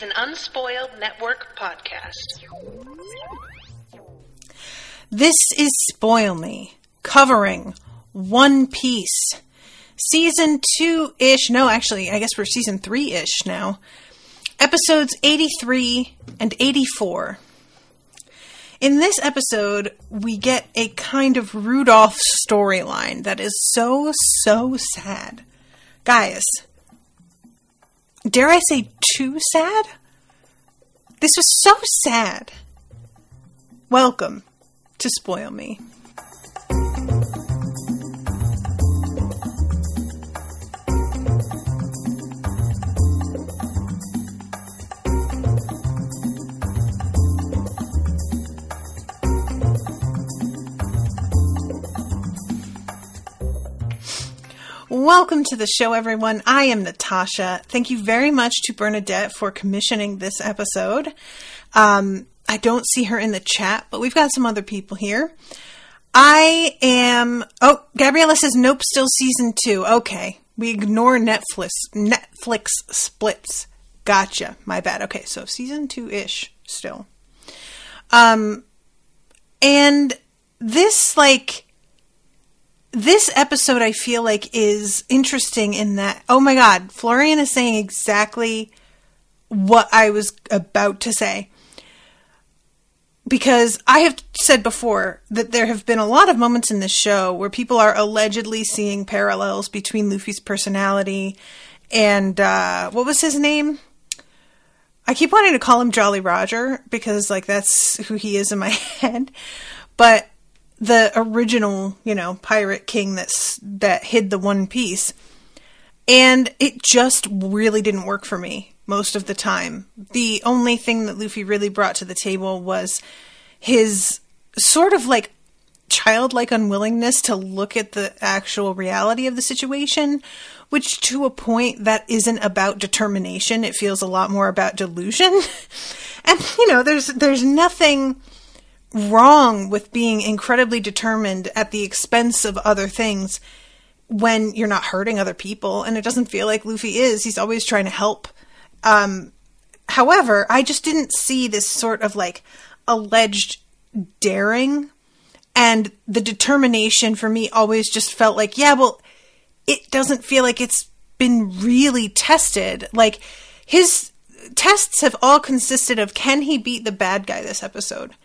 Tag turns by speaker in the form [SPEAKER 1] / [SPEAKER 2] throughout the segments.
[SPEAKER 1] is an Unspoiled Network podcast.
[SPEAKER 2] This is Spoil Me, covering One Piece. Season 2-ish, no, actually, I guess we're season 3-ish now. Episodes 83 and 84. In this episode, we get a kind of Rudolph storyline that is so sad. Guys, dare I say too sad? This was so sad. Welcome to Spoil Me. Welcome to the show, everyone. I am Natasha. Thank you very much to Bernadette for commissioning this episode. I don't see her in the chat, but we've got some other people here. Gabriella says, nope, still season 2. Okay, we ignore Netflix splits. Gotcha. My bad. Okay, so season 2-ish still. And this episode, I feel like, is interesting in that, oh my god, Florian is saying exactly what I was about to say. Because I have said before that there have been a lot of moments in this show where people are allegedly seeing parallels between Luffy's personality and, what was his name? I keep wanting to call him Jolly Roger because, like, that's who he is in my head. But the original, pirate king that hid the One Piece. And it just really didn't work for me most of the time. The only thing that Luffy really brought to the table was his sort of like childlike unwillingness to look at the actual reality of the situation, which to a point that isn't about determination. It feels a lot more about delusion. And, there's nothing wrong with being incredibly determined at the expense of other things when you're not hurting other people, and it doesn't feel like Luffy is. He's always trying to help. However, I just didn't see this sort of like alleged daring, and the determination for me always just felt like, it doesn't feel like it's been really tested. Like, his tests have all consisted of, can he beat the bad guy this episode?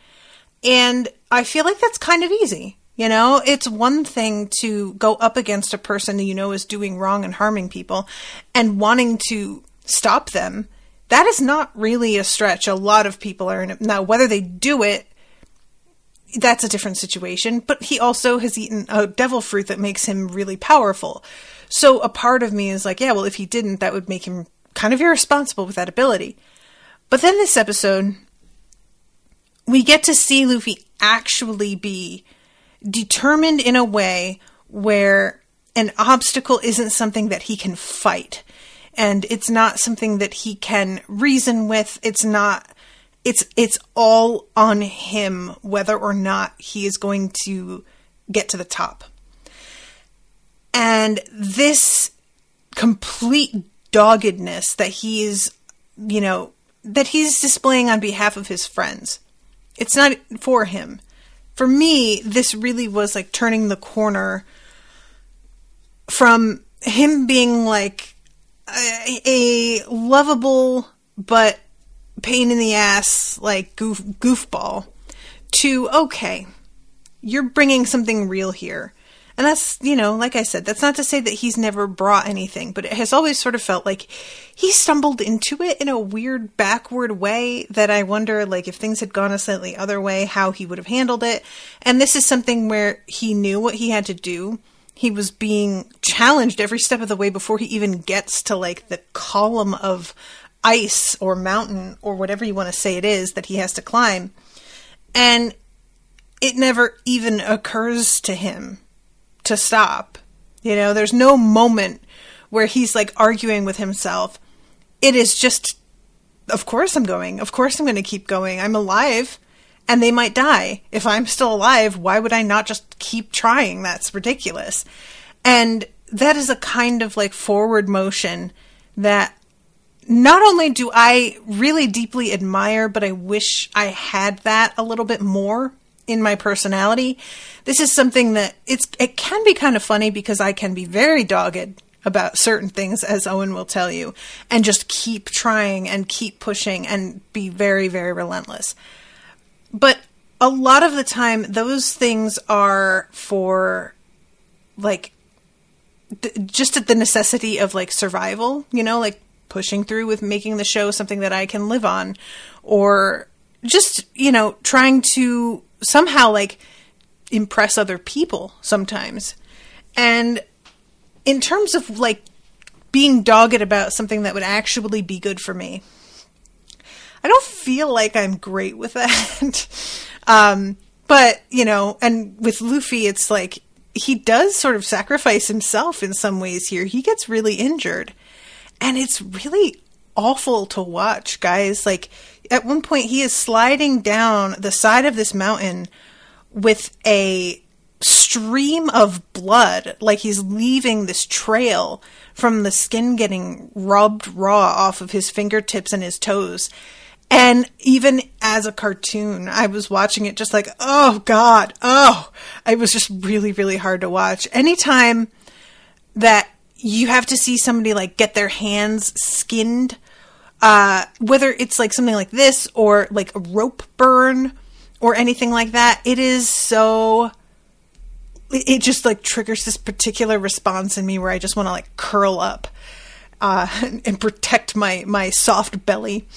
[SPEAKER 2] And I feel like that's kind of easy. It's one thing to go up against a person that is doing wrong and harming people and wanting to stop them. That is not really a stretch. A lot of people are in it. Now, whether they do it, that's a different situation. But he also has eaten a devil fruit that makes him really powerful. So a part of me is like, if he didn't, that would make him kind of irresponsible with that ability. But then this episode, we get to see Luffy actually be determined in a way where an obstacle isn't something that he can fight. And it's not something that he can reason with. It's all on him whether or not he is going to get to the top. And this complete doggedness that he's displaying on behalf of his friends. It's not for him. For me, this really was like turning the corner from him being like a lovable but pain in the ass, like goofball, to, okay, you're bringing something real here. And that's, like I said, that's not to say that he's never brought anything, but it has always sort of felt like he stumbled into it in a weird backward way that I wonder, like, if things had gone a slightly other way, how he would have handled it. And this is something where he knew what he had to do. He was being challenged every step of the way before he even gets to, like, the column of ice or mountain or whatever you want to say it is that he has to climb. And it never even occurs to him to stop. There's no moment where he's like arguing with himself. It is just, of course I'm going to keep going. I'm alive and they might die. If I'm still alive, why would I not just keep trying? That's ridiculous. And that is a kind of like forward motion that not only do I really deeply admire, but I wish I had that a little bit more in my personality. This is something that it can be kind of funny because I can be very dogged about certain things, as Owen will tell you, and just keep trying and keep pushing and be very, very relentless. But a lot of the time, those things are for, like, just at the necessity of, like, survival, you know, like pushing through with making the show something that I can live on, or just, you know, trying to somehow, like, impress other people sometimes. And in terms of, like, being dogged about something that would actually be good for me, I don't feel like I'm great with that. But, you know, and with Luffy, it's like, he does sort of sacrifice himself in some ways here. He gets really injured. And it's really awful to watch, guys. Like, at one point, he is sliding down the side of this mountain with a stream of blood. Like, he's leaving this trail from the skin getting rubbed raw off of his fingertips and his toes. And even as a cartoon, I was watching it just like, oh, God, oh. It was just really, really hard to watch. Anytime that you have to see somebody, like, get their hands skinned, whether it's, like, something like this or, like, a rope burn or anything like that, it is so... It just, like, triggers this particular response in me where I just want to, like, curl up and protect my soft belly.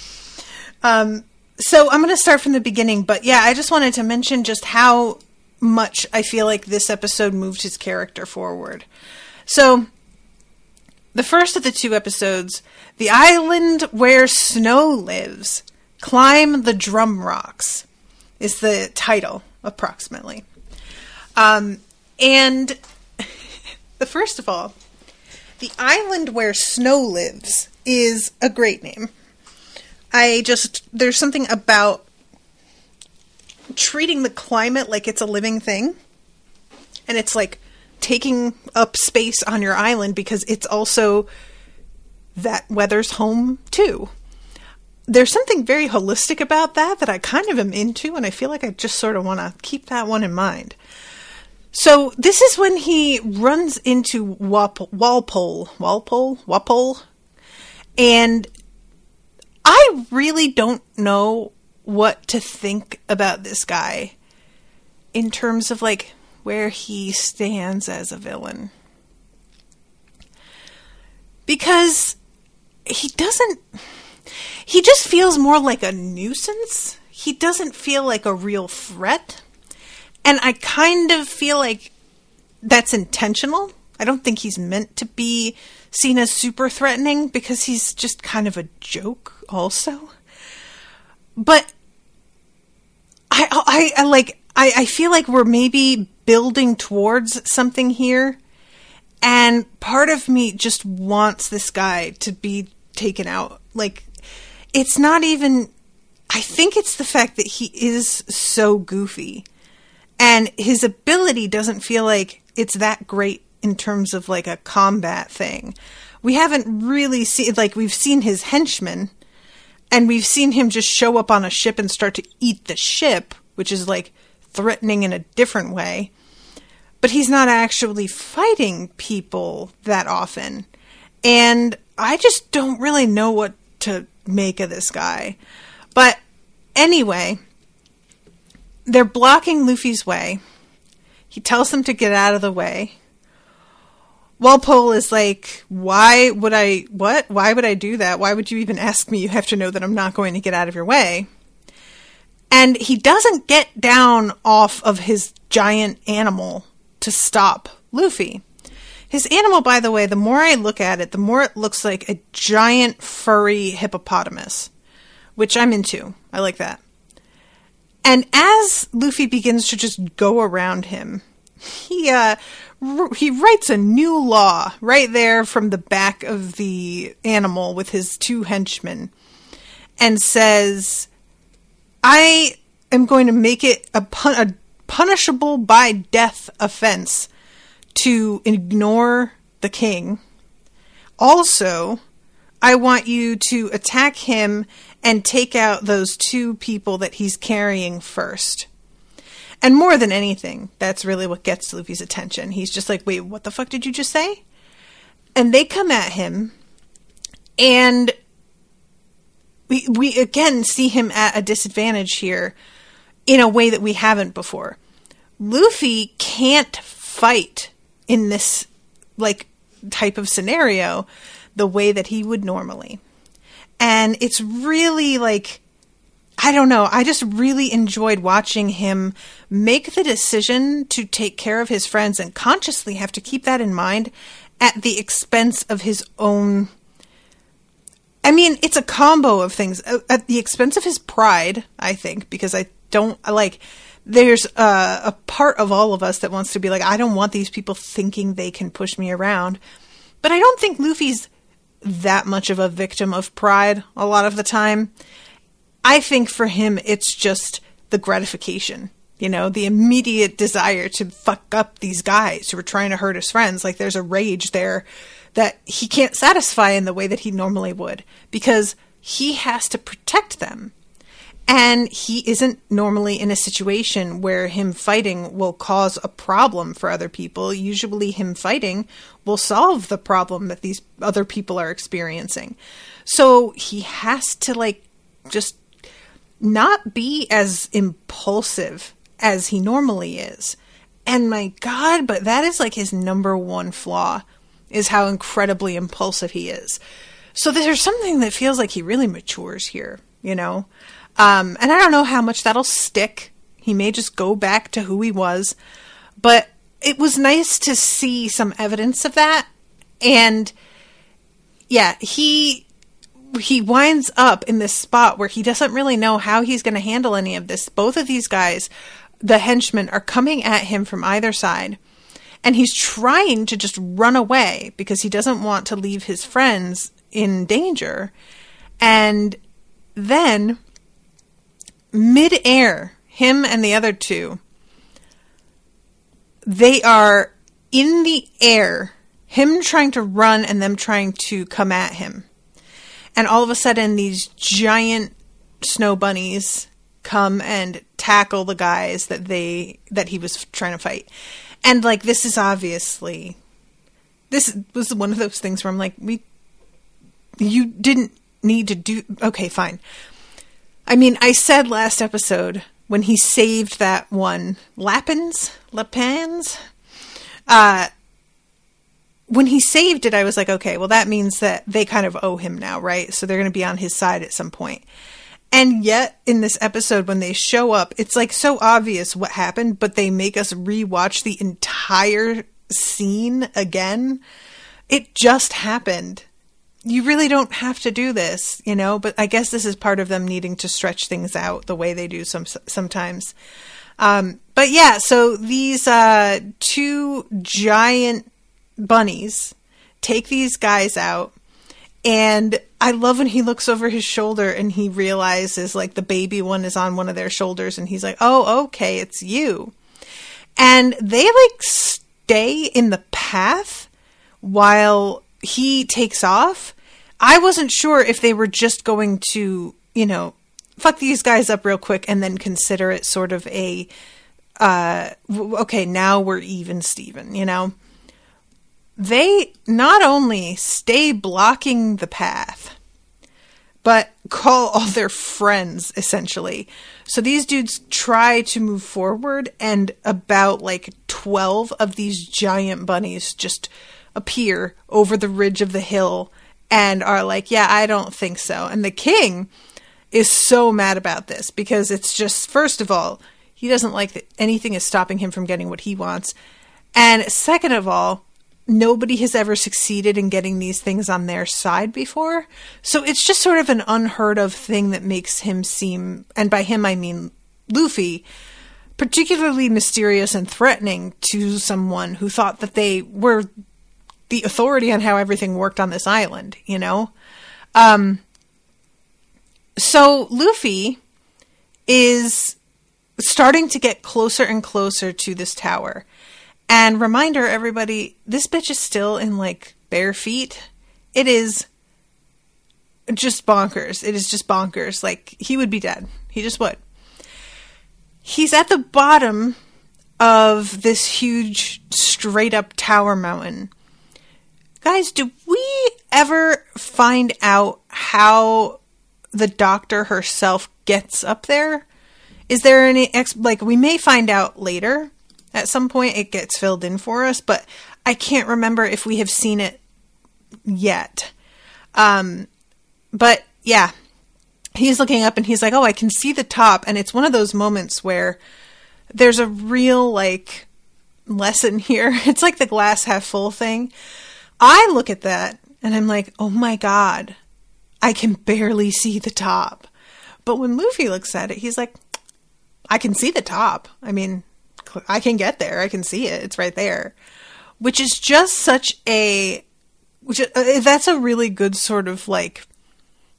[SPEAKER 2] So I'm going to start from the beginning, but yeah, I just wanted to mention just how much I feel like this episode moved his character forward. So the first of the two episodes, The Island Where Snow Lives, Climb the Drum Rocks, is the title, approximately. And first of all, The Island Where Snow Lives is a great name. There's something about treating the climate like it's a living thing. And it's like taking up space on your island because it's also that weather's home too. There's something very holistic about that I kind of am into, and I feel like I just sort of want to keep that one in mind. So this is when he runs into Walpole, and I really don't know what to think about this guy in terms of, like, where he stands as a villain. Because he just feels more like a nuisance. He doesn't feel like a real threat. And I kind of feel like that's intentional. I don't think he's meant to be seen as super threatening because he's just kind of a joke also. But I feel like we're maybe building towards something here. And part of me just wants this guy to be taken out. Like, it's not even... I think it's the fact that he is so goofy. And his ability doesn't feel like it's that great in terms of, like, a combat thing. We haven't really seen... Like, we've seen his henchmen. And we've seen him just show up on a ship and start to eat the ship. Which is, like, threatening in a different way. But he's not actually fighting people that often. And I just don't really know what to make of this guy. But anyway, they're blocking Luffy's way. He tells them to get out of the way. Walpole is like, why would I do that? Why would you even ask me? You have to know that I'm not going to get out of your way. And he doesn't get down off of his giant animal to stop Luffy. His animal, by the way, the more I look at it, the more it looks like a giant furry hippopotamus, which I'm into. I like that. And as Luffy begins to just go around him, he writes a new law right there from the back of the animal with his two henchmen and says, I am going to make it a punishable by death offense to ignore the king. Also, I want you to attack him and take out those 2 people that he's carrying first. And more than anything, that's really what gets Luffy's attention. He's just like, wait, what the fuck did you just say? And they come at him, and we again see him at a disadvantage here in a way that we haven't before. Luffy can't fight in this, like, type of scenario the way that he would normally. And it's really, like, I don't know, I just really enjoyed watching him make the decision to take care of his friends and consciously have to keep that in mind at the expense of his own. I mean, it's a combo of things. At the expense of his pride, I think, because I don't, like, there's a part of all of us that wants to be like, I don't want these people thinking they can push me around. But I don't think Luffy's that much of a victim of pride a lot of the time. I think for him, it's just the gratification, you know, the immediate desire to fuck up these guys who are trying to hurt his friends. Like, there's a rage there that he can't satisfy in the way that he normally would, because he has to protect them. And he isn't normally in a situation where him fighting will cause a problem for other people. Usually him fighting will solve the problem that these other people are experiencing. So he has to, like, just not be as impulsive as he normally is. And my God, but that is like his number one flaw, is how incredibly impulsive he is. So there's something that feels like he really matures here, you know? And I don't know how much that'll stick. He may just go back to who he was. But it was nice to see some evidence of that. And yeah, he winds up in this spot where he doesn't really know how he's going to handle any of this. Both of these guys, the henchmen, are coming at him from either side. And he's trying to just run away because he doesn't want to leave his friends in danger. And then, mid-air, him and the other 2, they are in the air, him trying to run and them trying to come at him. And all of a sudden, these giant snow bunnies come and tackle the guys that he was trying to fight. And, like, this was one of those things where I'm like, you didn't need to do, okay, fine. I mean, I said last episode, when he saved that one, Lapins, when he saved it, I was like, okay, well, that means that they kind of owe him now, right? So they're going to be on his side at some point. And yet, in this episode, when they show up, it's like so obvious what happened, but they make us rewatch the entire scene again. It just happened. You really don't have to do this, you know, but I guess this is part of them needing to stretch things out the way they do sometimes. But yeah, so these 2 giant bunnies take these guys out, and I love when he looks over his shoulder and he realizes, like, the baby one is on one of their shoulders, and he's like, oh, okay, it's you. And they, like, stay in the path while he takes off. I wasn't sure if they were just going to, you know, fuck these guys up real quick and then consider it sort of a, okay, now we're even, Steven, you know? They not only stay blocking the path, but call all their friends, essentially. So these dudes try to move forward, and about, like, 12 of these giant bunnies just appear over the ridge of the hill and are like, yeah, I don't think so. And the king is so mad about this because it's just, first of all, he doesn't like that anything is stopping him from getting what he wants. And second of all, nobody has ever succeeded in getting these things on their side before. So it's just sort of an unheard of thing that makes him seem, and by him I mean Luffy, particularly mysterious and threatening to someone who thought that they were the authority on how everything worked on this island, you know? So Luffy is starting to get closer and closer to this tower. And reminder, everybody, this bitch is still in, like, bare feet. It is just bonkers. It is just bonkers. Like, he would be dead. He just would. He's at the bottom of this huge straight up tower mountain. Guys, do we ever find out how the doctor herself gets up there? Is there any, we may find out later. At some point it gets filled in for us, but I can't remember if we have seen it yet. But yeah, he's looking up and he's like, oh, I can see the top. And it's one of those moments where there's a real, like, lesson here. It's like the glass half full thing. I look at that and I'm like, oh my God, I can barely see the top. But when Luffy looks at it, he's like, I can see the top. I mean, I can get there. I can see it. It's right there. Which is just such a, that's a really good sort of, like,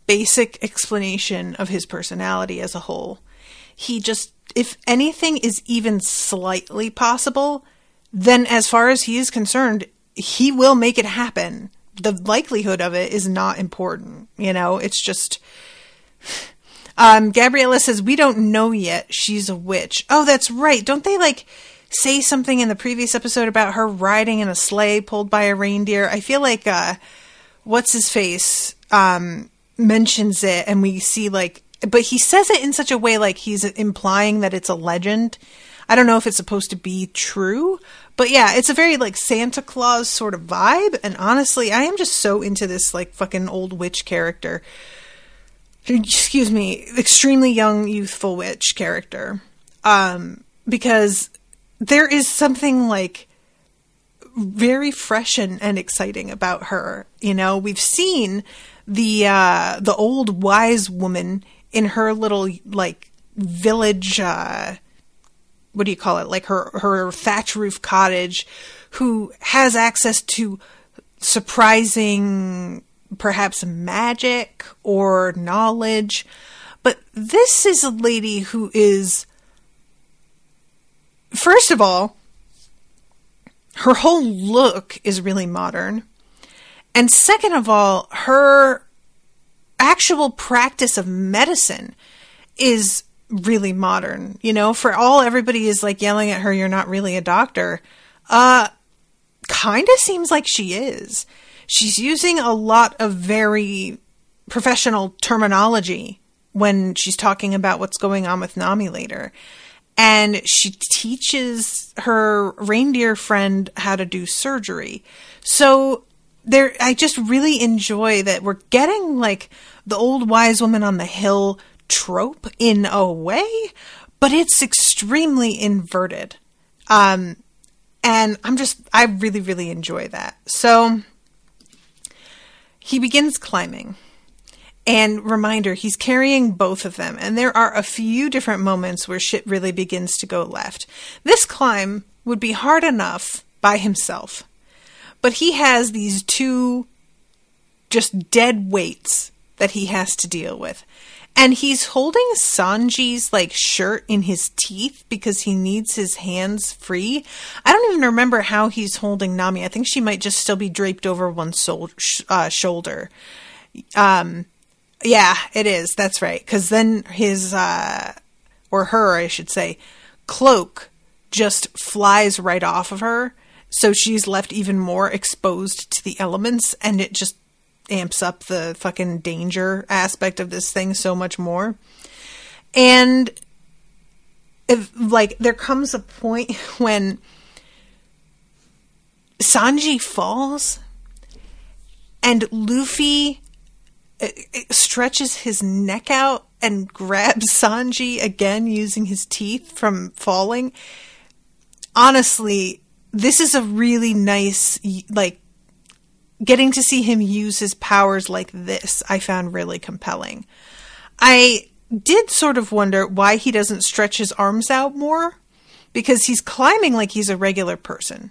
[SPEAKER 2] basic explanation of his personality as a whole. He just, if anything is even slightly possible, then as far as he is concerned, he will make it happen. The likelihood of it is not important. You know, it's just, Gabriella says, we don't know yet. She's a witch. Oh, that's right. Don't they, like, say something in the previous episode about her riding in a sleigh pulled by a reindeer? I feel like, what's his face, mentions it, and we see, like, but he says it in such a way like he's implying that it's a legend. I don't know if it's supposed to be true, but yeah, it's a very, like, Santa Claus sort of vibe. And honestly, I am just so into this, like, fucking old witch character. Excuse me, extremely young, youthful witch character. Because there is something, like, very fresh and exciting about her. You know, we've seen the old wise woman in her little, like, village, what do you call it? Like her thatch roof cottage, who has access to surprising, perhaps, magic or knowledge. But this is a lady who is, first of all, her whole look is really modern. And second of all, her actual practice of medicine is really modern. You know, for all everybody is, like, yelling at her, you're not really a doctor. Kind of seems like she is. She's using a lot of very professional terminology when she's talking about what's going on with Nami later. And she teaches her reindeer friend how to do surgery. So I just really enjoy that we're getting, like, the old wise woman on the hill trope in a way, but it's extremely inverted. And I really, really enjoy that. So he begins climbing. And reminder, he's carrying both of them. And there are a few different moments where shit really begins to go left. This climb would be hard enough by himself. But he has these two just dead weights that he has to deal with. And he's holding Sanji's, like, shirt in his teeth because he needs his hands free. I don't even remember how he's holding Nami. I think she might just still be draped over one shoulder. Yeah, it is. That's right. Because then his, or her, I should say, cloak just flies right off of her. So she's left even more exposed to the elements, and it just amps up the fucking danger aspect of this thing so much more. And there comes a point when Sanji falls and Luffy stretches his neck out and grabs Sanji again using his teeth from falling. Honestly, this is a really nice, like, getting to see him use his powers like this, I found really compelling. I did sort of wonder why he doesn't stretch his arms out more, because he's climbing like he's a regular person.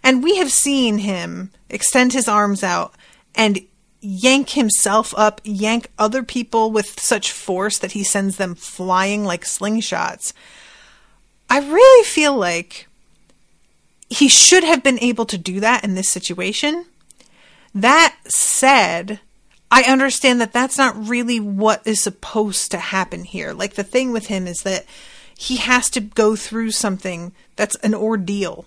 [SPEAKER 2] And we have seen him extend his arms out and yank himself up, yank other people with such force that he sends them flying like slingshots. I really feel like he should have been able to do that in this situation. That said, I understand that that's not really what is supposed to happen here. Like, the thing with him is that he has to go through something that's an ordeal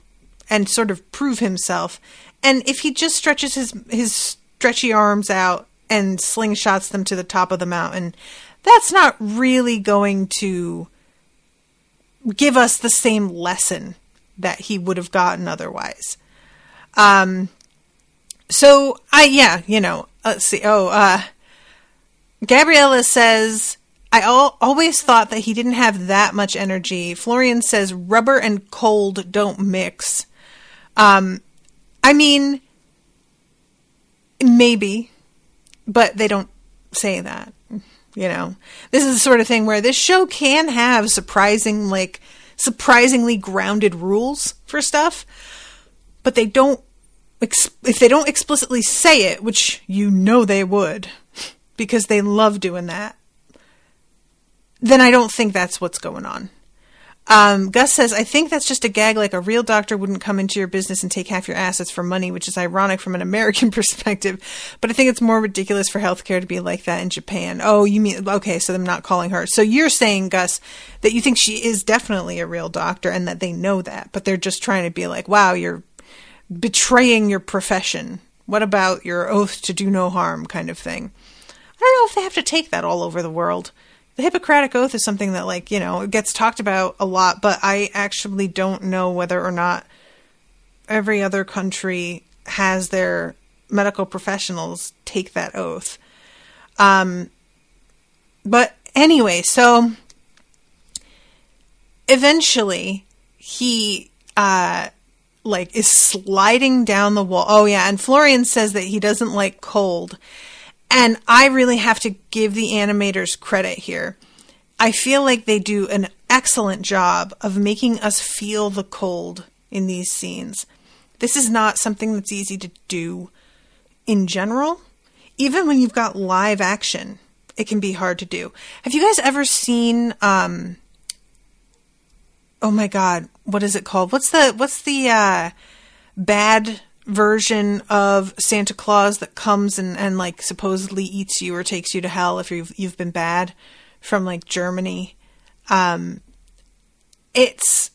[SPEAKER 2] and sort of prove himself. And if he just stretches his stretchy arms out and slingshots them to the top of the mountain, that's not really going to give us the same lesson that he would have gotten otherwise. Let's see. Gabriella says, I always thought that he didn't have that much energy. Florian says, rubber and cold don't mix. I mean, maybe, but they don't say that. This is the sort of thing where this show can have surprisingly grounded rules for stuff, but they don't, if they don't explicitly say it, which they would, because they love doing that, then I don't think that's what's going on. Gus says, I think that's just a gag, like a real doctor wouldn't come into your business and take half your assets for money, which is ironic from an American perspective. But I think it's more ridiculous for healthcare to be like that in Japan. Oh, you mean, okay, so them not calling her. So you're saying, Gus, that you think she is definitely a real doctor and that they know that, but they're just trying to be like, wow, you're betraying your profession. What about your oath to do no harm kind of thing? I don't know if they have to take that all over the world. The Hippocratic Oath is something that, it gets talked about a lot, but I actually don't know whether or not every other country has their medical professionals take that oath. But anyway, so eventually he, is sliding down the wall. Oh yeah, and Florian says that he doesn't like cold. And I really have to give the animators credit here. I feel like they do an excellent job of making us feel the cold in these scenes. This is not something that's easy to do in general. Even when you've got live action, it can be hard to do. Have you guys ever seen, oh my God, what is it called? What's the bad version of Santa Claus that comes and supposedly eats you or takes you to hell if you've been bad, from Germany? It's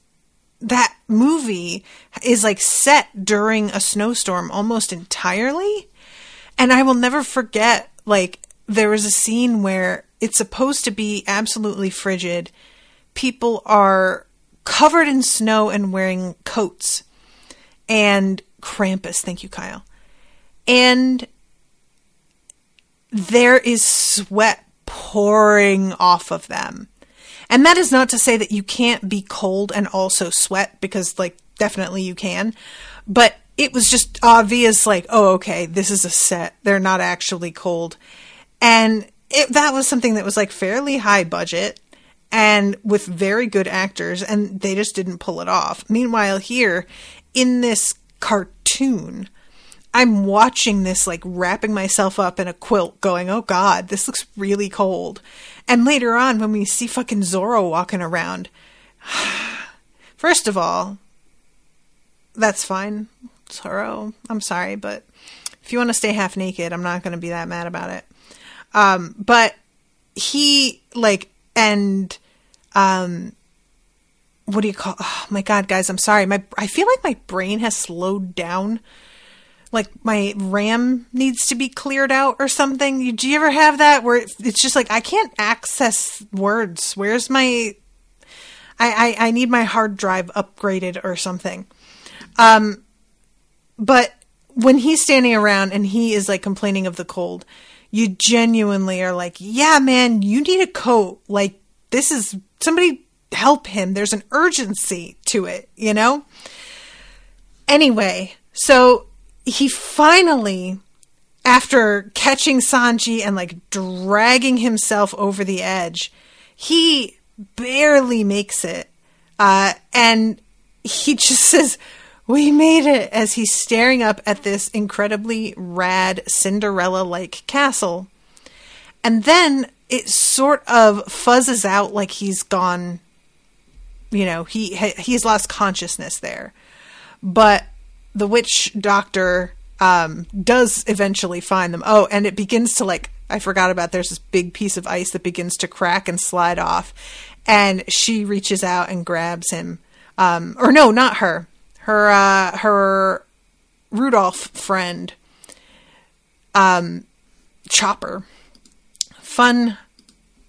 [SPEAKER 2] that movie is set during a snowstorm almost entirely, and I will never forget there was a scene where it's supposed to be absolutely frigid. People are covered in snow and wearing coats, and Krampus, thank you, Kyle. And there is sweat pouring off of them. And that is not to say that you can't be cold and also sweat, because definitely you can. But it was just obvious, oh, okay, this is a set. They're not actually cold. And that was something that was fairly high budget and with very good actors, and they just didn't pull it off. Meanwhile, here in this cartoon, I'm watching this wrapping myself up in a quilt going, oh God, this looks really cold. And later on when we see fucking Zorro walking around, first of all, that's fine, Zorro, I'm sorry, but if you want to stay half naked, I'm not going to be that mad about it. But he what do you call? Oh my God, guys, I'm sorry. I feel like my brain has slowed down. My RAM needs to be cleared out or something. Do you ever have that where it's just I can't access words? Where's my? I need my hard drive upgraded or something. But when he's standing around and he is complaining of the cold, you genuinely are yeah, man, you need a coat. This is somebody. Help him. There's an urgency to it, Anyway, so he finally, after catching Sanji and dragging himself over the edge, he barely makes it. And he just says, we made it, as he's staring up at this incredibly rad Cinderella-like castle. And then it sort of fuzzes out he's gone. He's lost consciousness there. But the witch doctor does eventually find them. Oh, and it begins to like, I forgot about, there's this big piece of ice that begins to crack and slide off. And she reaches out and grabs him. Or no, not her. Her Rudolph friend, Chopper. Fun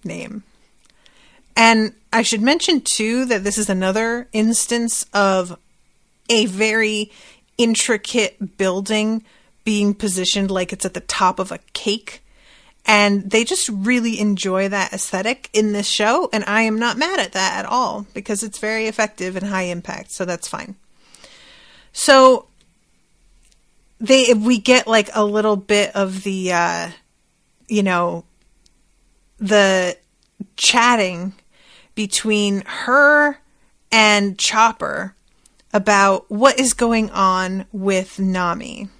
[SPEAKER 2] name. And I should mention too that this is another instance of a very intricate building being positioned like it's at the top of a cake. And they just really enjoy that aesthetic in this show. And I am not mad at that at all because it's very effective and high impact. So that's fine. So we get like a little bit of the, the chatting between her and Chopper about what is going on with Nami.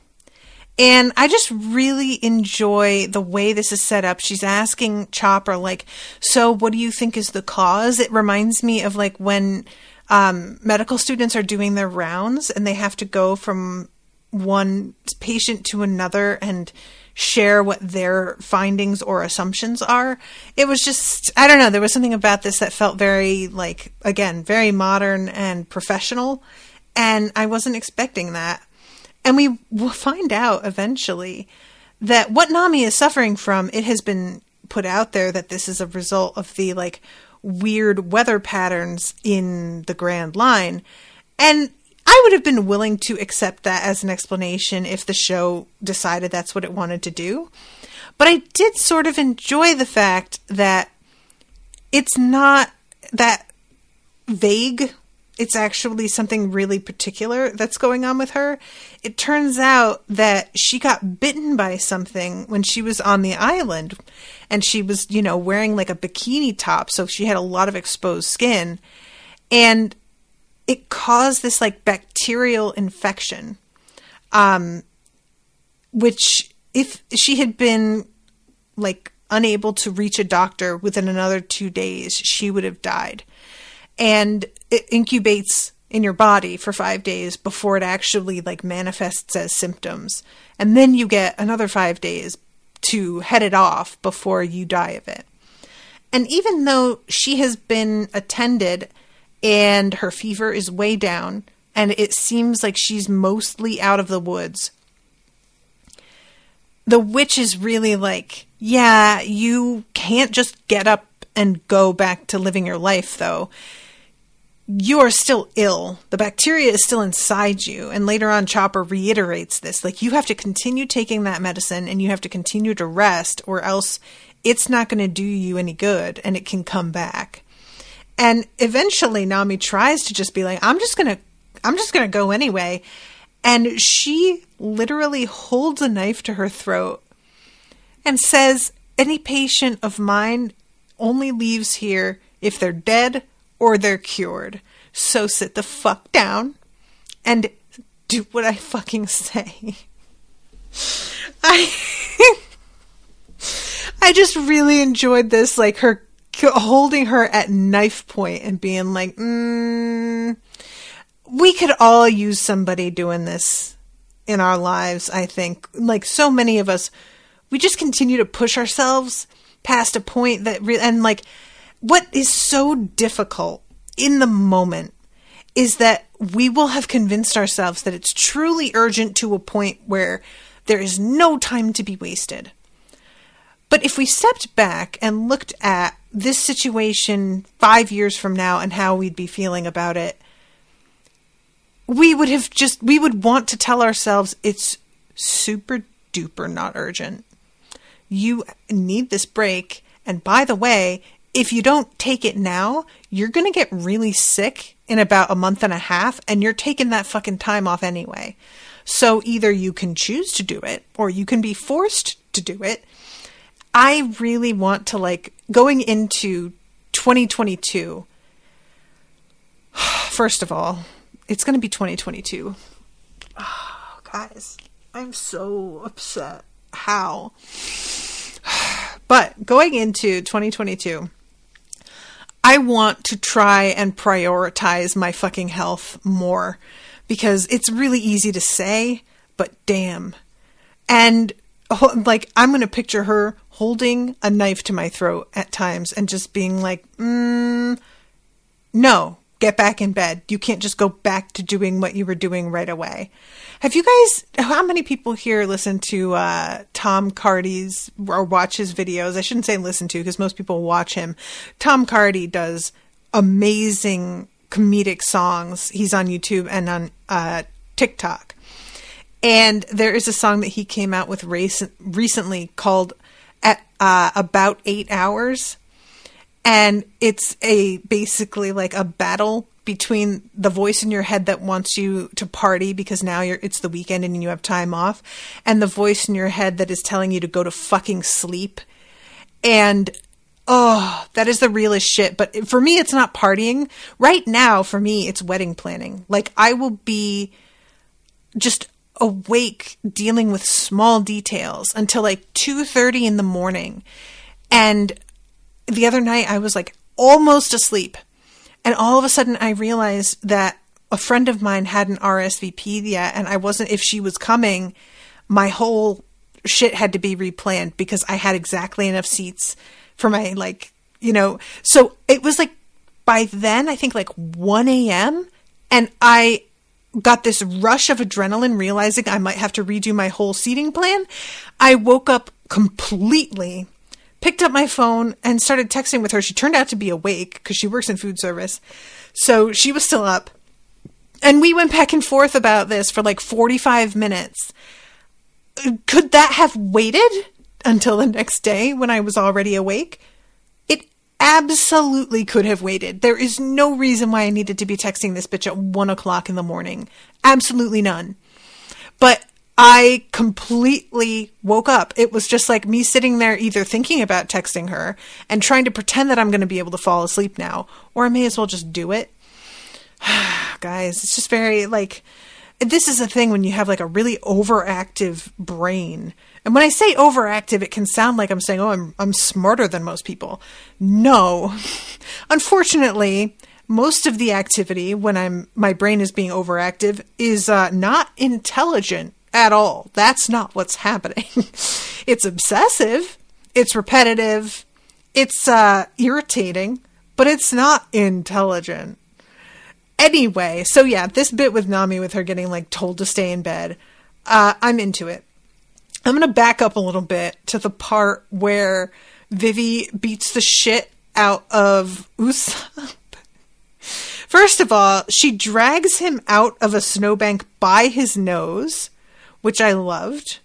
[SPEAKER 2] And I just really enjoy the way this is set up. She's asking Chopper, like, so what do you think is the cause? It reminds me of like when medical students are doing their rounds and they have to go from one patient to another and share what their findings or assumptions are. It was just, I don't know, there was something about this that felt very, like, again, very modern and professional, and I wasn't expecting that. And we will find out eventually that what Nami is suffering from, it has been put out there that this is a result of the, like, weird weather patterns in the Grand Line, and I would have been willing to accept that as an explanation if the show decided that's what it wanted to do. But I did sort of enjoy the fact that it's not that vague. It's actually something really particular that's going on with her. It turns out that she got bitten by something when she was on the island. And she was, wearing like a bikini top. So she had a lot of exposed skin. And it caused this like bacterial infection, which if she had been like unable to reach a doctor within another 2 days, she would have died. And it incubates in your body for 5 days before it actually like manifests as symptoms. And then you get another 5 days to head it off before you die of it. And even though she has been attended and her fever is way down, and it seems like she's mostly out of the woods, the witch is really like, yeah, you can't just get up and go back to living your life, though. You are still ill. The bacteria is still inside you. And later on, Chopper reiterates this. Like, you have to continue taking that medicine, and you have to continue to rest, or else it's not going to do you any good, and it can come back. And eventually Nami tries to just be like, I'm just going to go anyway. And she literally holds a knife to her throat and says, any patient of mine only leaves here if they're dead or they're cured. So sit the fuck down and do what I fucking say. I just really enjoyed this, like her holding her at knife point and being like, we could all use somebody doing this in our lives, I think. Like, so many of us, we just continue to push ourselves past a point that and like, what is so difficult in the moment is that we will have convinced ourselves that it's truly urgent to a point where there is no time to be wasted. But if we stepped back and looked at this situation 5 years from now and how we'd be feeling about it, we would want to tell ourselves it's super duper not urgent. You need this break. And by the way, if you don't take it now, you're going to get really sick in about a month and a half, and you're taking that fucking time off anyway. So either you can choose to do it or you can be forced to do it. I really want to, like, going into 2022, first of all, it's going to be 2022. Oh, guys, I'm so upset. How? But going into 2022, I want to try and prioritize my fucking health more, because it's really easy to say, but damn, And like, I'm going to picture her holding a knife to my throat at times and just being like, no, get back in bed. You can't just go back to doing what you were doing right away. Have you guys, how many people here listen to Tom Cardy's or watch his videos? I shouldn't say listen to, because most people watch him. Tom Cardy does amazing comedic songs. He's on YouTube and on TikTok. And there is a song that he came out with recently called About 8 Hours. And it's basically like a battle between the voice in your head that wants you to party because now it's the weekend and you have time off, and the voice in your head that is telling you to go to fucking sleep. And that is the realest shit. But for me, it's not partying. Right now, for me, it's wedding planning. Like, I will be just awake dealing with small details until like 2:30 in the morning. And the other night I was like almost asleep. And all of a sudden I realized that a friend of mine hadn't RSVP'd yet. And I wasn't, if she was coming, my whole shit had to be replanned because I had exactly enough seats for my, like, so it was like by then, I think like 1 a.m. and I got this rush of adrenaline realizing I might have to redo my whole seating plan. I woke up completely, picked up my phone and started texting with her. She turned out to be awake because she works in food service. So she was still up. And we went back and forth about this for like 45 minutes. Could that have waited until the next day when I was already awake? It absolutely could have waited. There is no reason why I needed to be texting this bitch at 1 o'clock in the morning. Absolutely none. But I completely woke up. It was just like me sitting there either thinking about texting her and trying to pretend that I'm going to be able to fall asleep now, or I may as well just do it. Guys, it's just very like, this is a thing when you have like a really overactive brain. And when I say overactive, it can sound like I'm saying, oh, I'm smarter than most people. No. Unfortunately, most of the activity when my brain is being overactive is not intelligent at all. That's not what's happening. It's obsessive. It's repetitive. It's irritating, but it's not intelligent. Anyway, so yeah, this bit with Nami, with her getting like told to stay in bed, I'm into it. I'm going to back up a little bit to the part where Vivi beats the shit out of Usopp. First of all, she drags him out of a snowbank by his nose, which I loved.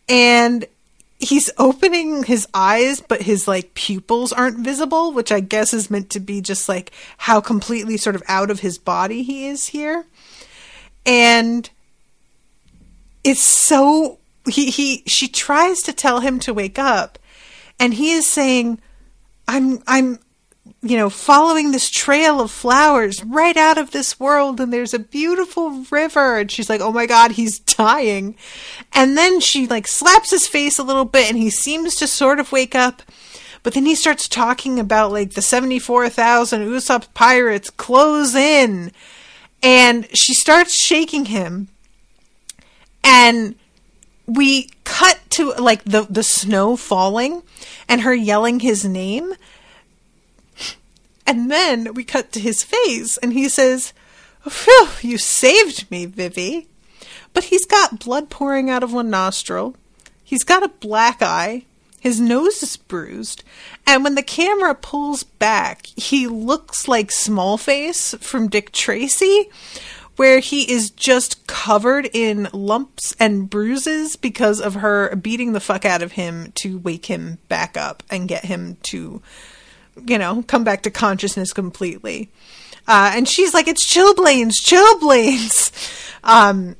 [SPEAKER 2] And he's opening his eyes, but his like pupils aren't visible, which I guess is meant to be just like how completely sort of out of his body he is here. And it's so, she tries to tell him to wake up, and he is saying, I'm following this trail of flowers right out of this world, and there's a beautiful river. And she's like, oh my God, he's dying. And then she like slaps his face a little bit, and he seems to sort of wake up. But then he starts talking about like the 74,000 Usopp pirates close in. And she starts shaking him. And we cut to like the snow falling and her yelling his name. And then we cut to his face, and he says, phew, you saved me, Vivi. But he's got blood pouring out of one nostril. He's got a black eye. His nose is bruised. And when the camera pulls back, he looks like Smallface from Dick Tracy, where he is just covered in lumps and bruises because of her beating the fuck out of him to wake him back up and get him to, come back to consciousness completely. And she's like, it's chilblains,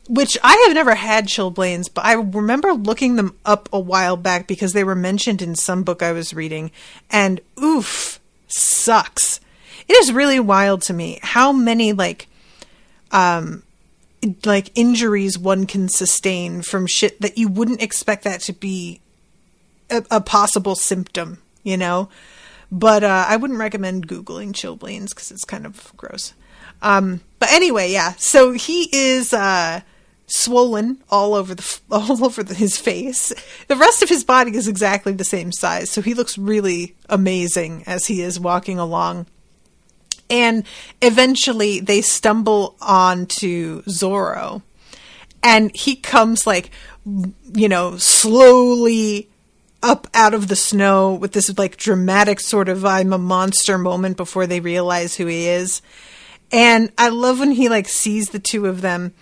[SPEAKER 2] which I have never had chilblains, but I remember looking them up a while back because they were mentioned in some book I was reading, and oof, sucks. It is really wild to me how many like injuries one can sustain from shit that you wouldn't expect that to be a possible symptom, But I wouldn't recommend Googling chilblains because it's kind of gross. But anyway, yeah. So he is swollen all over his face. The rest of his body is exactly the same size, so he looks really amazing as he is walking along. And eventually they stumble onto Zoro, and he comes like, you know, slowly up out of the snow with this like dramatic sort of I'm a monster moment before they realize who he is. And I love when he like sees the two of them,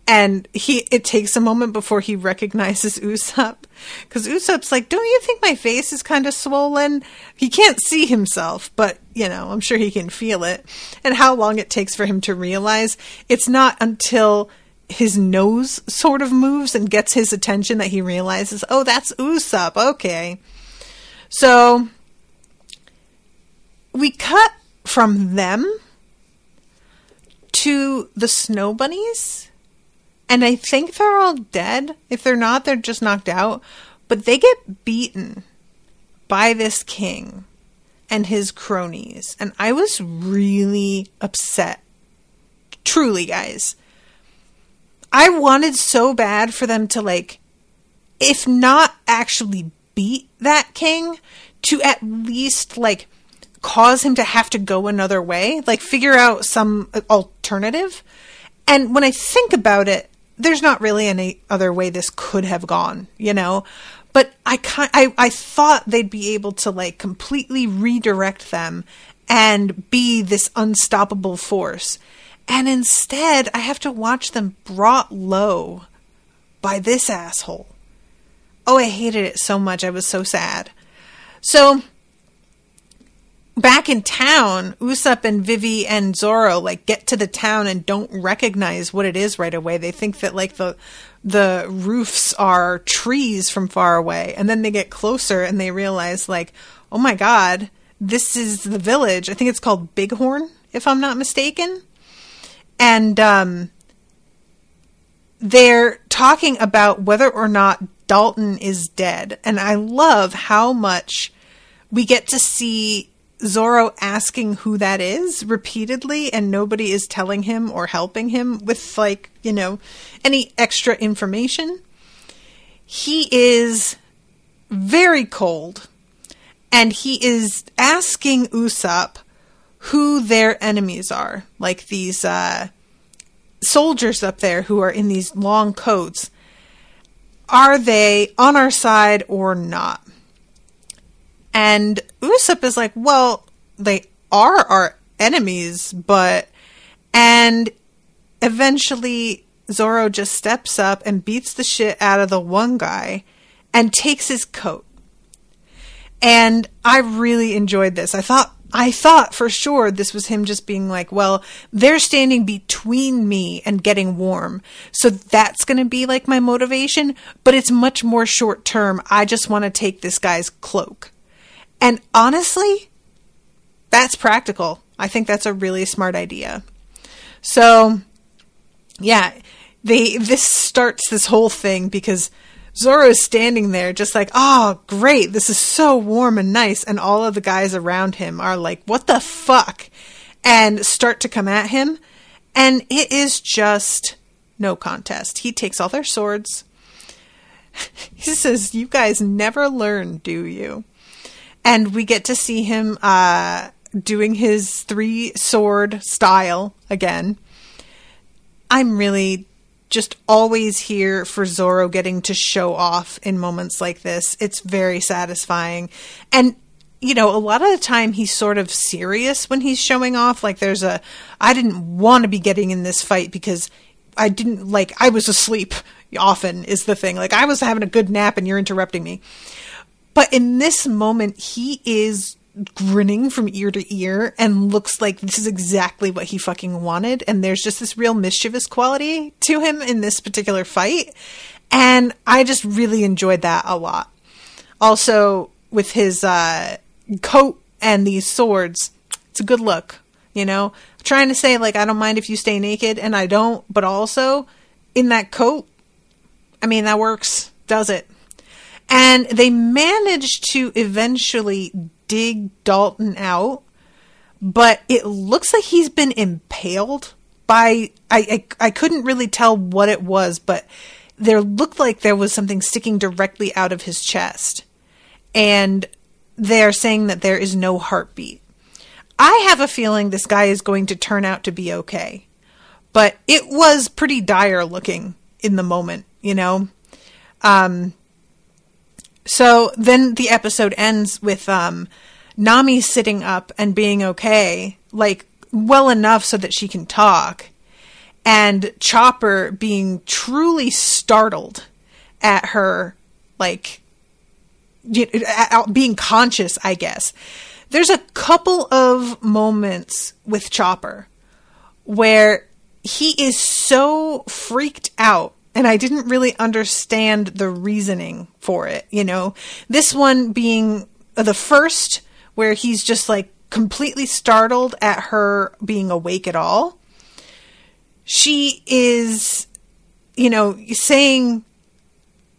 [SPEAKER 2] and it takes a moment before he recognizes Usopp, because Usopp's like, don't you think my face is kind of swollen? He can't see himself, but, you know, I'm sure he can feel it. And how long it takes for him to realize, it's not until his nose sort of moves and gets his attention that he realizes, oh, that's Usopp, okay. So we cut from them to the snow bunnies. And I think they're all dead. If they're not, they're just knocked out. But they get beaten by this king and his cronies. And I was really upset. Truly, guys. I wanted so bad for them to, like, if not actually beat that king, to at least, like, cause him to have to go another way. Like, figure out some alternative. And when I think about it, there's not really any other way this could have gone, you know? But I thought they'd be able to, like, completely redirect them and be this unstoppable force. And instead, I have to watch them brought low by this asshole. Oh, I hated it so much. I was so sad. So back in town, Usopp and Vivi and Zoro like get to the town and don't recognize what it is right away. They think that like the roofs are trees from far away, and then they get closer and they realize like, oh my god, this is the village. I think it's called Bighorn, if I'm not mistaken. And they're talking about whether or not Dalton is dead. And I love how much we get to see Zoro asking who that is repeatedly, and nobody is telling him or helping him with, like, you know, any extra information. He is very cold, and he is asking Usopp who their enemies are, like these soldiers up there who are in these long coats. Are they on our side or not? And Usopp is like, well, they are our enemies, but... And eventually Zoro just steps up and beats the shit out of the one guy and takes his coat. And I really enjoyed this. I thought for sure this was him just being like, well, they're standing between me and getting warm, so that's going to be like my motivation, but it's much more short term. I just want to take this guy's cloak. And honestly, that's practical. I think that's a really smart idea. So, yeah, this starts this whole thing because Zoro is standing there just like, oh, great, this is so warm and nice. And all of the guys around him are like, what the fuck? And start to come at him. And it is just no contest. He takes all their swords. He says, you guys never learn, do you? And we get to see him doing his 3-sword style again. I'm really just always here for Zoro getting to show off in moments like this. It's very satisfying. And, you know, a lot of the time he's sort of serious when he's showing off. Like I didn't want to be getting in this fight because I was asleep often is the thing. Like I was having a good nap and you're interrupting me. But in this moment, he is grinning from ear to ear and looks like this is exactly what he fucking wanted. And there's just this real mischievous quality to him in this particular fight. And I just really enjoyed that a lot. Also, with his coat and these swords, it's a good look, you know? I'm trying to say, like, I don't mind if you stay naked, and I don't. But also, in that coat, I mean, that works, does it? And they managed to eventually dig Dalton out, but it looks like he's been impaled I couldn't really tell what it was, but there looked like there was something sticking directly out of his chest. And they're saying that there is no heartbeat. I have a feeling this guy is going to turn out to be okay. But it was pretty dire looking in the moment, you know? So then the episode ends with Nami sitting up and being okay, like well enough so that she can talk, and Chopper being truly startled at her, like, being conscious, I guess. There's a couple of moments with Chopper where he is so freaked out, and I didn't really understand the reasoning for it, you know? This one being the first, where he's just, like, completely startled at her being awake at all. She is, you know, saying,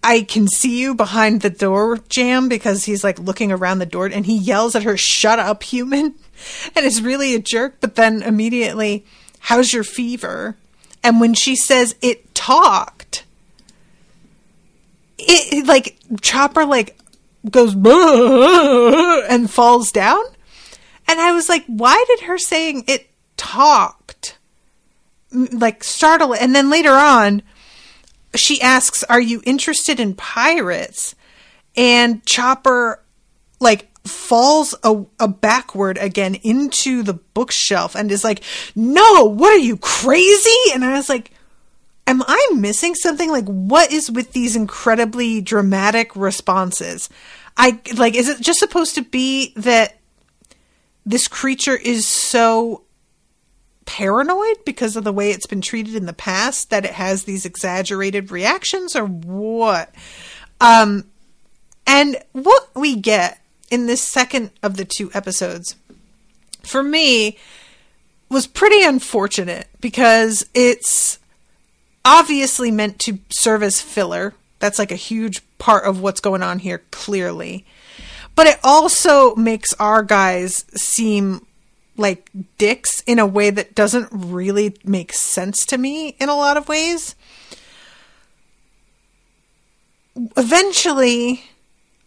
[SPEAKER 2] I can see you behind the door jamb, because he's like looking around the door, and he yells at her, shut up, human. And is really a jerk, but then immediately, how's your fever? And when she says it talked, it like Chopper like goes and falls down. And I was like, why did her saying it talked like startle? And then later on, she asks, are you interested in pirates? And Chopper like falls a backward again into the bookshelf and is like, no, what are you, crazy? And I was like, am I missing something? Like, what is with these incredibly dramatic responses? Is it just supposed to be that this creature is so paranoid because of the way it's been treated in the past that it has these exaggerated reactions, or what? And what we get in this second of the two episodes, for me, was pretty unfortunate, because it's obviously meant to serve as filler. That's like a huge part of what's going on here, clearly. But it also makes our guys seem like dicks in a way that doesn't really make sense to me in a lot of ways. Eventually,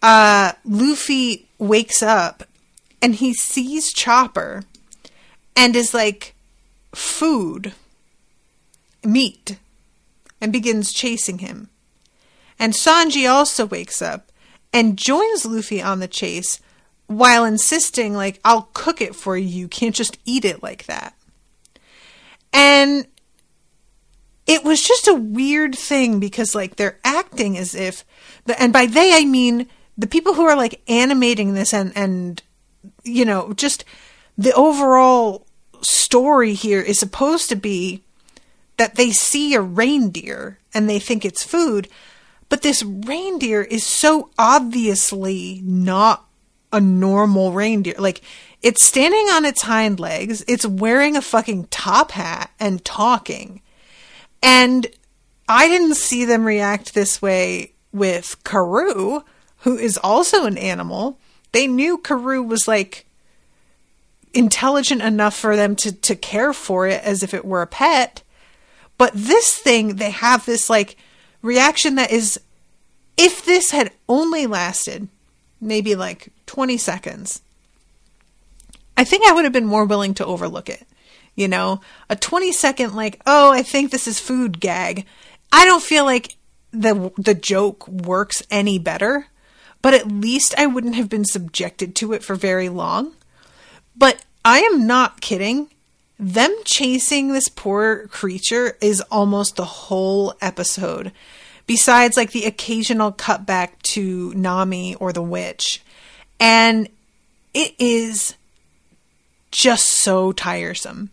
[SPEAKER 2] Luffy wakes up and he sees Chopper and is like, food, meat, and begins chasing him. And Sanji also wakes up and joins Luffy on the chase, while insisting, like, I'll cook it for you. You can't just eat it like that. And it was just a weird thing, because, like, they're acting as if, and by they, I mean the people who are, like, animating this and, you know, just the overall story here is supposed to be that they see a reindeer and they think it's food, but this reindeer is so obviously not a normal reindeer. Like, it's standing on its hind legs, it's wearing a fucking top hat and talking. And I didn't see them react this way with Karoo, who is also an animal. They knew Karoo was like intelligent enough for them to care for it as if it were a pet. But this thing, they have this like reaction that is, if this had only lasted maybe like 20 seconds, I think I would have been more willing to overlook it. You know, a 20-second like, oh, I think this is food gag. I don't feel like the joke works any better, but at least I wouldn't have been subjected to it for very long. But I am not kidding. Them chasing this poor creature is almost the whole episode. Besides like the occasional cutback to Nami or the witch. And it is just so tiresome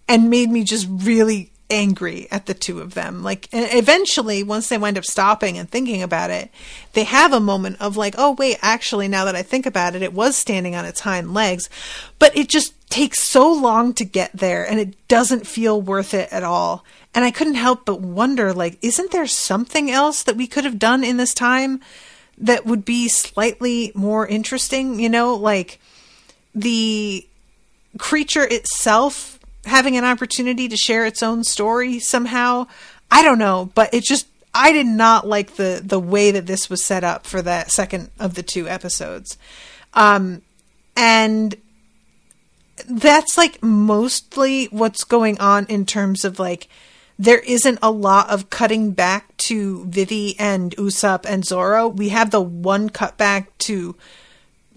[SPEAKER 2] and made me just really angry at the two of them. Like, and eventually, once they wind up stopping and thinking about it, they have a moment of like, oh wait, actually, now that I think about it, it was standing on its hind legs, but it just takes so long to get there and it doesn't feel worth it at all. And I couldn't help but wonder, like, isn't there something else that we could have done in this time that would be slightly more interesting? You know, like the creature itself having an opportunity to share its own story somehow. I don't know, but I did not like the way that this was set up for that second of the 2 episodes. And that's like mostly what's going on in terms of like, there isn't a lot of cutting back to Vivi and Usopp and Zoro. We have the one cutback to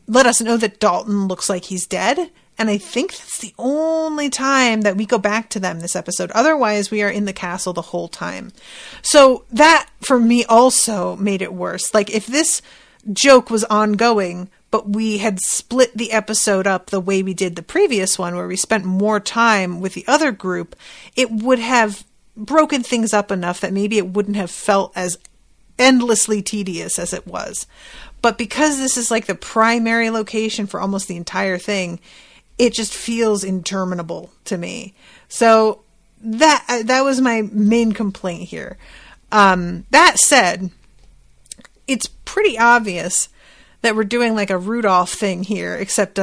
[SPEAKER 2] let us know that Dalton looks like he's dead. And I think that's the only time that we go back to them this episode. Otherwise, we are in the castle the whole time. So that, for me, also made it worse. Like, if this joke was ongoing, but we had split the episode up the way we did the previous one, where we spent more time with the other group, it would have broken things up enough that maybe it wouldn't have felt as endlessly tedious as it was. But because this is like the primary location for almost the entire thing, it just feels interminable to me. So that was my main complaint here. That said, it's pretty obvious that we're doing like a Rudolph thing here, except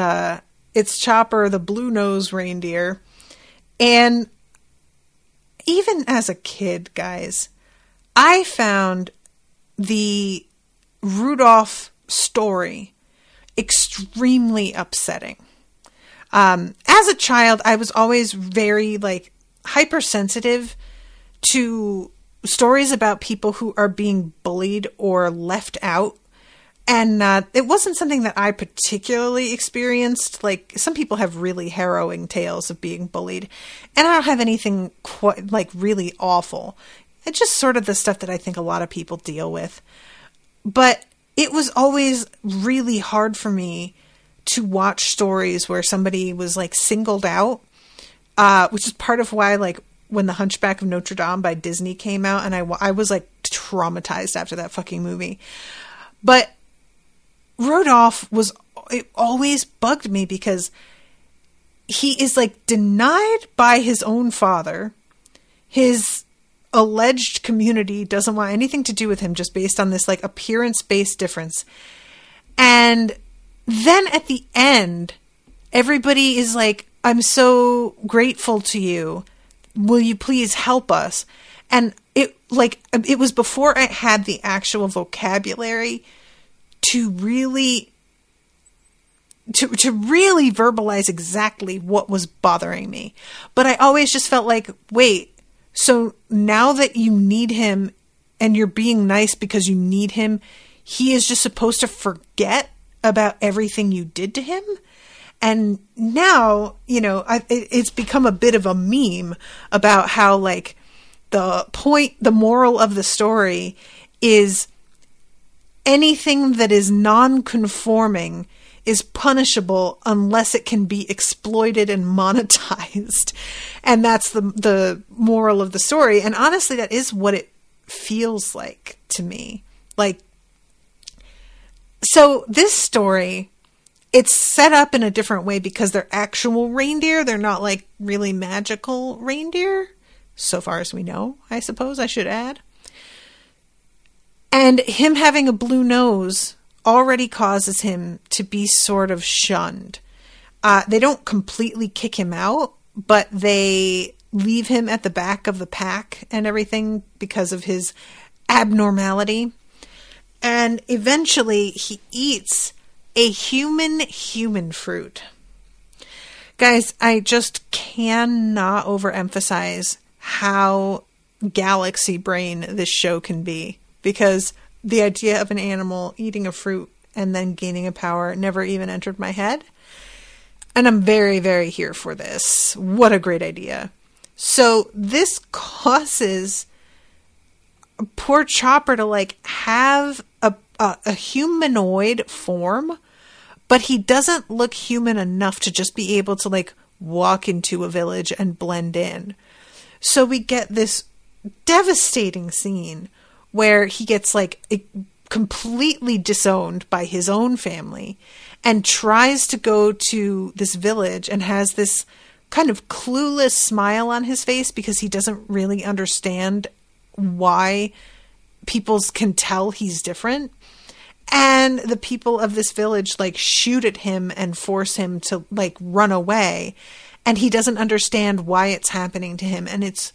[SPEAKER 2] it's Chopper, the blue-nosed reindeer. And even as a kid, guys, I found the Rudolph story extremely upsetting. As a child, I was always very like hypersensitive to stories about people who are being bullied or left out. And it wasn't something that I particularly experienced. Like, some people have really harrowing tales of being bullied. And I don't have anything quite like really awful. It's just sort of the stuff that I think a lot of people deal with. But it was always really hard for me to watch stories where somebody was like singled out, which is part of why, like, when The Hunchback of Notre Dame by Disney came out, and I was like traumatized after that fucking movie. But Rudolph it always bugged me because he is like denied by his own father. His alleged community doesn't want anything to do with him just based on this like appearance-based difference. And then at the end, everybody is like, I'm so grateful to you. Will you please help us? And it was before I had the actual vocabulary to really verbalize exactly what was bothering me. But I always just felt like, wait, so now that you need him and you're being nice because you need him, he is just supposed to forget about everything you did to him? And now, it's become a bit of a meme about how, like, the moral of the story is anything that is non-conforming is punishable unless it can be exploited and monetized. And that's the moral of the story. And honestly, that is what it feels like to me. Like, so this story, it's set up in a different way because they're actual reindeer. They're not like really magical reindeer, so far as we know, I suppose I should add. And him having a blue nose already causes him to be sort of shunned. They don't completely kick him out, but they leave him at the back of the pack and everything because of his abnormality. And eventually he eats a human fruit. Guys, I just cannot overemphasize how galaxy brain this show can be, because the idea of an animal eating a fruit and then gaining a power never even entered my head. And I'm very, very here for this. What a great idea. So this causes poor Chopper to like have a humanoid form, but he doesn't look human enough to just be able to like walk into a village and blend in. So we get this devastating scene where he gets like completely disowned by his own family and tries to go to this village and has this kind of clueless smile on his face because he doesn't really understand why people can tell he's different. And the people of this village like shoot at him and force him to like run away. and he doesn't understand why it's happening to him. And it's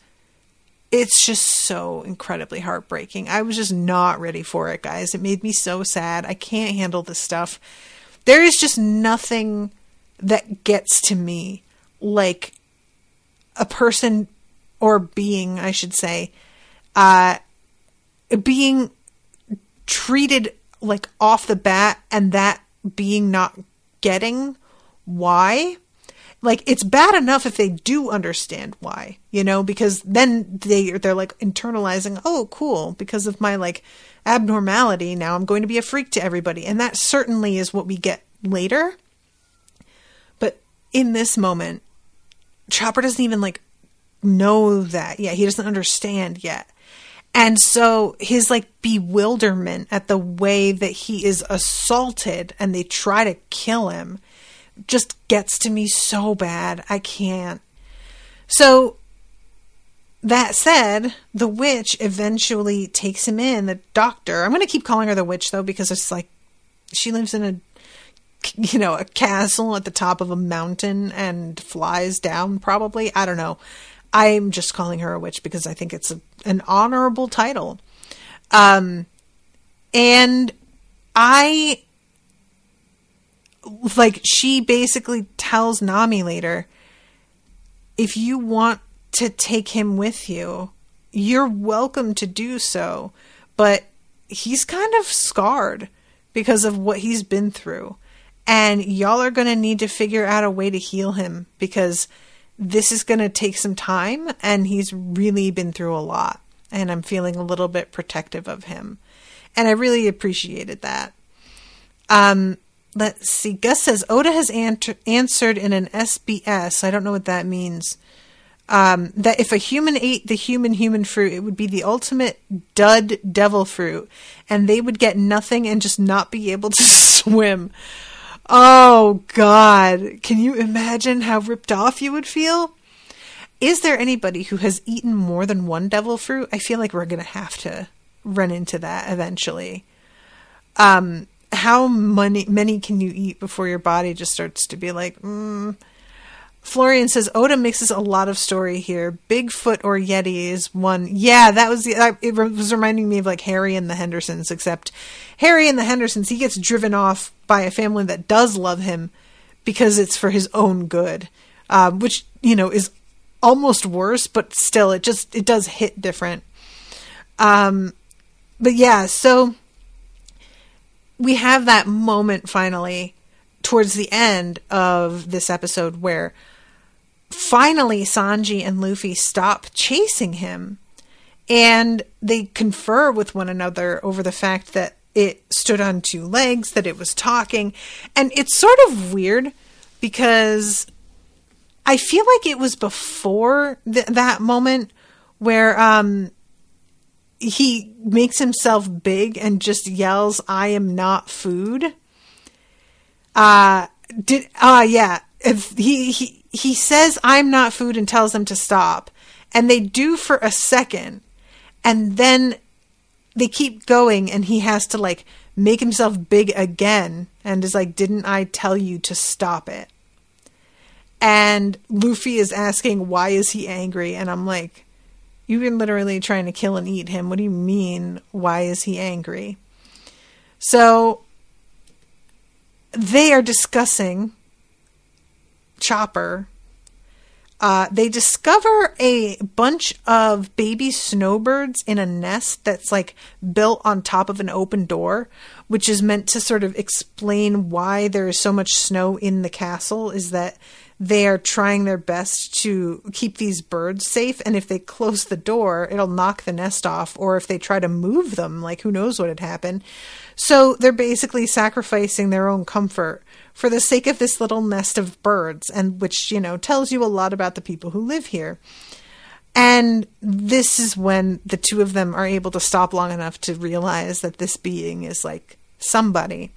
[SPEAKER 2] just so incredibly heartbreaking. I was just not ready for it, guys. It made me so sad. I can't handle this stuff. There is just nothing that gets to me like a person, or being, I should say, being treated like off the bat, and that being not getting why. Like, it's bad enough if they do understand why, you know, because then they're like internalizing, oh, cool, because of my like abnormality, now I'm going to be a freak to everybody. And that certainly is what we get later. But in this moment, Chopper doesn't even like know that yet. He doesn't understand yet. And so his like bewilderment at the way that he is assaulted and they try to kill him just gets to me so bad. I can't. So that said, the witch eventually takes him in, the doctor. I'm going to keep calling her the witch though, because it's like she lives in a castle at the top of a mountain and flies down probably. I don't know. I'm just calling her a witch because I think it's an honorable title. And she basically tells Nami later, if you want to take him with you, you're welcome to do so. But he's kind of scarred because of what he's been through. And y'all are going to need to figure out a way to heal him, because this is going to take some time, and he's really been through a lot. And I'm feeling a little bit protective of him. And I really appreciated that. Let's see. Gus says, Oda has answered in an SBS. I don't know what that means. That if a human ate the human fruit, it would be the ultimate dud devil fruit. And they would get nothing and just not be able to swim. Oh, God. Can you imagine how ripped off you would feel? Is there anybody who has eaten more than one devil fruit? I feel like we're going to have to run into that eventually. How many can you eat before your body just starts to be like, Florian says, Oda mixes a lot of story here. Bigfoot or Yeti is one. Yeah, that was it was reminding me of like Harry and the Hendersons, except Harry and the Hendersons, he gets driven off by a family that does love him because it's for his own good, which, is almost worse, but still it does hit different. But yeah, so we have that moment finally towards the end of this episode where finally Sanji and Luffy stop chasing him, and they confer with one another over the fact that it stood on two legs, that it was talking. And it's sort of weird because I feel like it was before that moment where he makes himself big and just yells, I am not food. Yeah. If he says, I'm not food, and tells them to stop. And they do for a second. And then they keep going, and he has to like make himself big again. And is like, didn't I tell you to stop it? And Luffy is asking, why is he angry? And I'm like, you've been literally trying to kill and eat him. What do you mean? Why is he angry? So they are discussing Chopper. They discover a bunch of baby snowbirds in a nest that's like built on top of an open door, which is meant to sort of explain why there is so much snow in the castle, is that they are trying their best to keep these birds safe. And if they close the door, it'll knock the nest off. Or if they try to move them, like who knows what would happen. So they're basically sacrificing their own comfort for the sake of this little nest of birds, and which, tells you a lot about the people who live here. And this is when the two of them are able to stop long enough to realize that this being is like somebody.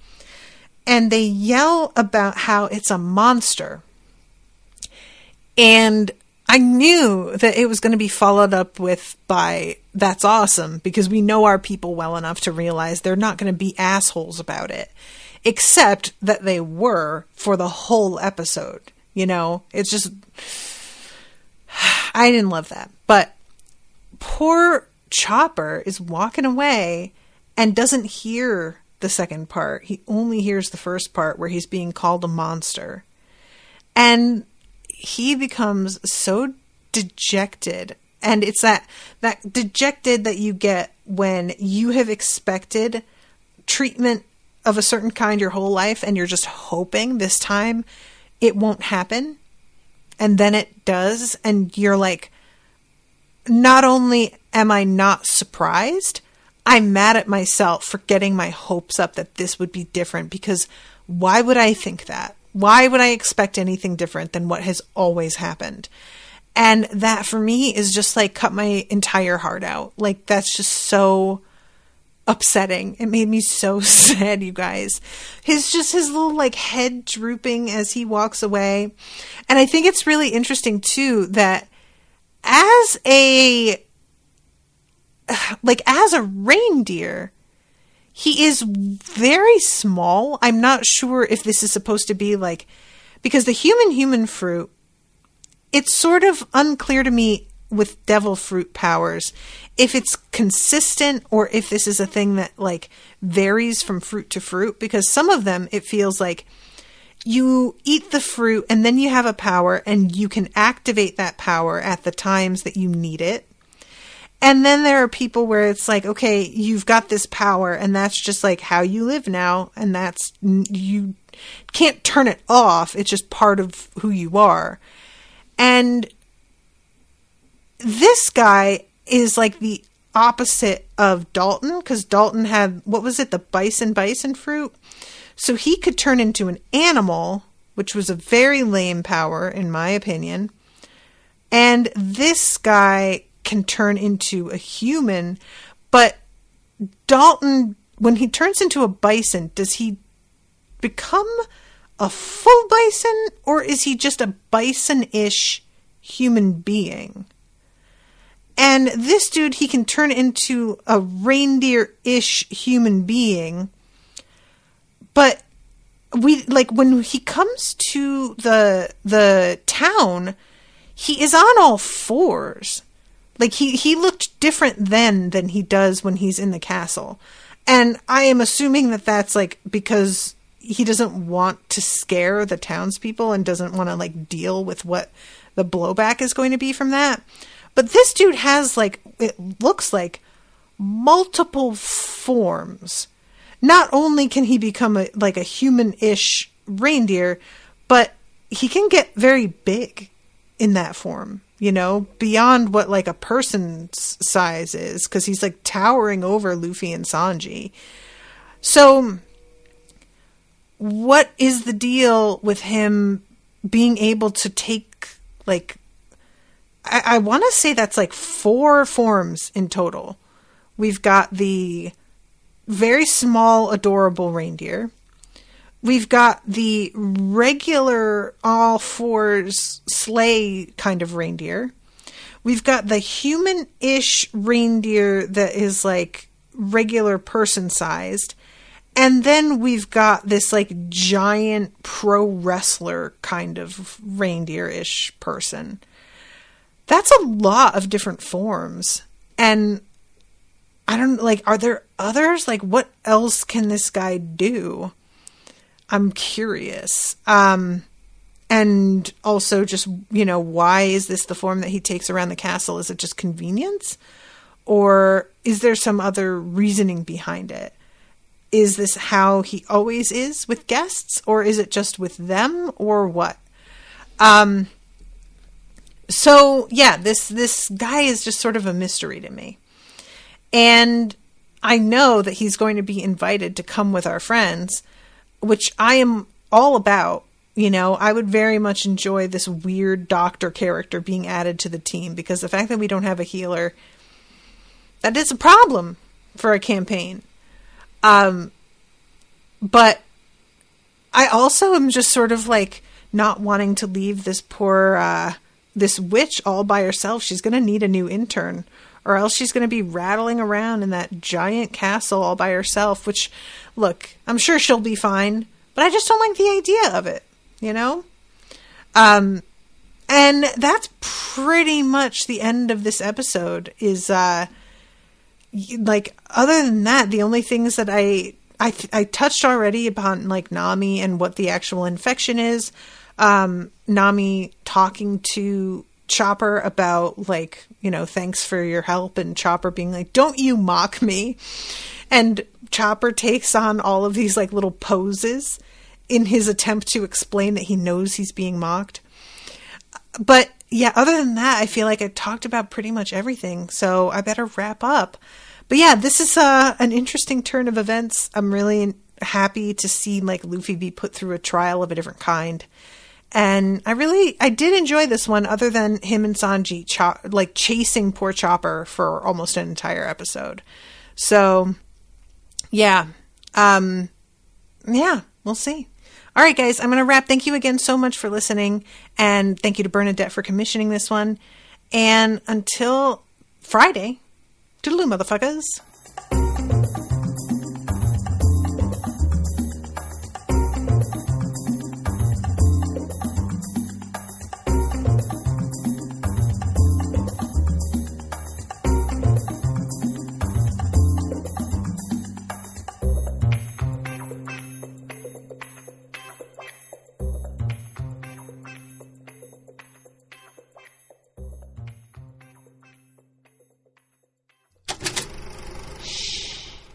[SPEAKER 2] And they yell about how it's a monster. And I knew that it was going to be followed up with by, that's awesome, because we know our people well enough to realize they're not going to be assholes about it. Except that they were for the whole episode. You know, it's just, I didn't love that. But poor Chopper is walking away and doesn't hear the second part. He only hears the first part where he's being called a monster. And he becomes so dejected. And it's that dejected that you get when you have expected treatment of a certain kind your whole life and you're just hoping this time it won't happen. And then it does. And you're like, not only am I not surprised, I'm mad at myself for getting my hopes up that this would be different, because why would I think that? Why would I expect anything different than what has always happened? And that for me is just like cut my entire heart out. Like, that's just so upsetting. It made me so sad, you guys. His little like head drooping as he walks away. And I think it's really interesting too that as a reindeer, he is very small. I'm not sure if this is supposed to be like, because the human fruit, it's sort of unclear to me with devil fruit powers if it's consistent or if this is a thing that like varies from fruit to fruit, because some of them it feels like you eat the fruit and then you have a power and you can activate that power at the times that you need it. And then there are people where it's like, okay, you've got this power and that's just like how you live now. And that's, you can't turn it off. It's just part of who you are. And this guy is like the opposite of Dalton, because Dalton had, what was it? The bison fruit. So he could turn into an animal, which was a very lame power in my opinion. And this guy can turn into a human, but Dalton, when he turns into a bison, does he become a full bison, or is he just a bison-ish human being? And this dude, he can turn into a reindeer-ish human being, but when he comes to the town, he is on all fours. Like, he looked different then than he does when he's in the castle. And I am assuming that that's, like, because he doesn't want to scare the townspeople and doesn't want to, like, deal with what the blowback is going to be from that. But this dude has, like, it looks like multiple forms. Not only can he become a human-ish reindeer, but he can get very big in that form. You know, beyond what like a person's size is, because he's like towering over Luffy and Sanji. So what is the deal with him being able to take like, I want to say that's like 4 forms in total. We've got the very small, adorable reindeer. We've got the regular all fours sleigh kind of reindeer. We've got the human-ish reindeer that is like regular person sized. And then we've got this like giant pro wrestler kind of reindeer-ish person. That's a lot of different forms. And I don't like, are there others? Like, what else can this guy do? I'm curious. And also just, you know, why is this the form that he takes around the castle? Is it just convenience? Or is there some other reasoning behind it? Is this how he always is with guests? Or is it just with them? Or what? So, yeah, this guy is just sort of a mystery to me. And I know that he's going to be invited to come with our friends, which I am all about. You know, I would very much enjoy this weird doctor character being added to the team, because the fact that we don't have a healer, that is a problem for a campaign. But I also am just sort of like not wanting to leave this poor, this witch all by herself. She's going to need a new intern, or else she's going to be rattling around in that giant castle all by herself, which, look, I'm sure she'll be fine, but I just don't like the idea of it, you know? And that's pretty much the end of this episode. Is like, other than that, the only things that I touched already upon, like, Nami and what the actual infection is. Nami talking to Chopper about, like, you know, thanks for your help, and Chopper being like, don't you mock me. And Chopper takes on all of these, like, little poses in his attempt to explain that he knows he's being mocked. But yeah, other than that, I feel like I talked about pretty much everything, so I better wrap up. But yeah, this is an interesting turn of events. I'm really happy to see, like, Luffy be put through a trial of a different kind. And I did enjoy this one, other than him and Sanji like chasing poor Chopper for almost an entire episode. So yeah, we'll see. All right, guys, I'm going to wrap. Thank you again so much for listening, and thank you to Bernadette for commissioning this one. And until Friday, toodaloo, motherfuckers.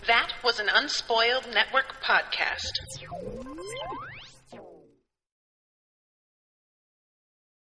[SPEAKER 1] That was an Unspoiled Network podcast.